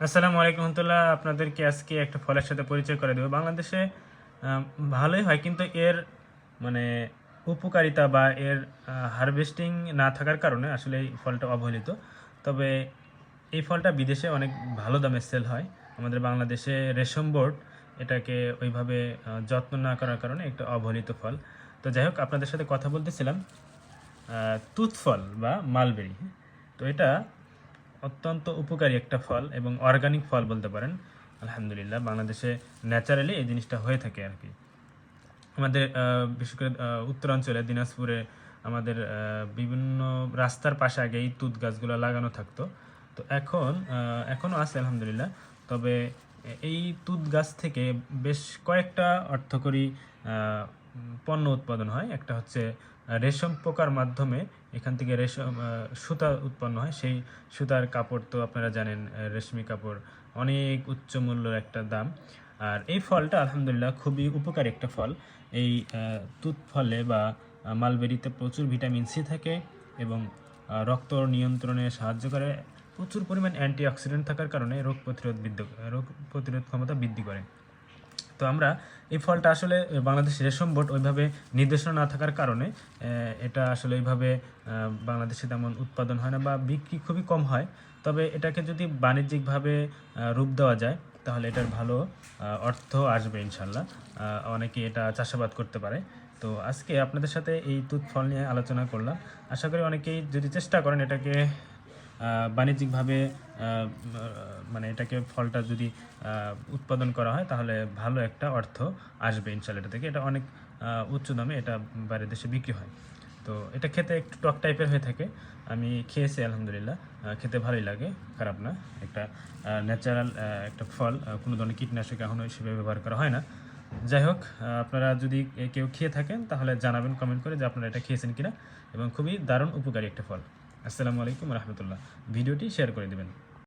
আসসালামু আলাইকুম রহমতুল্লাহ। আপনাদেরকে আজকে একটা ফলের সাথে পরিচয় করে দেবো। বাংলাদেশে ভালোই হয়, কিন্তু এর মানে উপকারিতা বা এর হারভেস্টিং না থাকার কারণে আসলে এই ফলটা অবহেলিত। তবে এই ফলটা বিদেশে অনেক ভালো দামে সেল হয়। আমাদের বাংলাদেশে রেশম বোর্ড এটাকে ওইভাবে যত্ন না করার কারণে একটা অবহেলিত ফল। তো যাই হোক, আপনাদের সাথে কথা বলতেছিলাম তুত ফল বা মালবেরি। তো এটা অত্যন্ত উপকারী একটা ফল এবং অর্গানিক ফল বলতে পারেন। আলহামদুলিল্লাহ, বাংলাদেশে ন্যাচারালি এই জিনিসটা হয়ে থাকে আর কি। আমাদের বিশেষ করে উত্তরাঞ্চলে দিনাজপুরে আমাদের বিভিন্ন রাস্তার পাশে আগে এই তুত গাছগুলো লাগানো থাকতো। তো এখনও আছে আলহামদুলিল্লাহ। তবে এই তুত গাছ থেকে বেশ কয়েকটা অর্থকরী পণ্য উৎপাদন হয়। একটা হচ্ছে রেশম পোকার মাধ্যমে এখান থেকে রেশম সুতা উৎপন্ন হয়। সেই সুতার কাপড় তো আপনারা জানেন, রেশমি কাপড় অনেক উচ্চ মূল্যের একটা দাম। আর এই ফলটা আলহামদুলিল্লাহ খুবই উপকারী একটা ফল। এই তুত ফলে বা মালবেরিতে প্রচুর ভিটামিন সি থাকে এবং রক্ত নিয়ন্ত্রণে সাহায্য করে। প্রচুর পরিমাণ অ্যান্টিঅক্সিডেন্ট থাকার কারণে রোগ প্রতিরোধ ক্ষমতা বৃদ্ধি করে। তো আমরা এই ফলটা আসলে বাংলাদেশ রেশম বোর্ড ওইভাবে নির্দেশনা না থাকার কারণে এটা আসলে ওইভাবে বাংলাদেশে তেমন উৎপাদন হয় না বা বিক্রি খুবই কম হয়। তবে এটাকে যদি বাণিজ্যিকভাবে রূপ দেওয়া যায় তাহলে এটার ভালো অর্থ আসবে ইনশাল্লাহ। অনেকে এটা চাষাবাদ করতে পারে। তো আজকে আপনাদের সাথে এই তুত ফল নিয়ে আলোচনা করলাম। আশা করি অনেকেই যদি চেষ্টা করেন এটাকে বাণিজ্যিকভাবে মানে এটাকে ফলটা যদি উৎপাদন করা হয় তাহলে ভালো একটা অর্থ আসবে ইনশাল্লাহ এটা থেকে। এটা অনেক উচ্চ দামে এটা বাইরের দেশে বিক্রি হয়। তো এটা খেতে একটু টক টাইপের হয়ে থাকে। আমি খেয়েছি আলহামদুলিল্লাহ, খেতে ভালোই লাগে, খারাপ না। একটা ন্যাচারাল একটা ফল, কোনো ধরনের কীটনাশক এখনও হিসেবে ব্যবহার করা হয় না। যাই হোক, আপনারা যদি কেউ খেয়ে থাকেন তাহলে জানাবেন কমেন্ট করে যে আপনারা এটা খেয়েছেন কিনা, এবং খুবই দারুণ উপকারী একটা ফল। আসসালামু আলাইকুম রহমতুল্লাহ। ভিডিওটি শেয়ার করে দেবেন।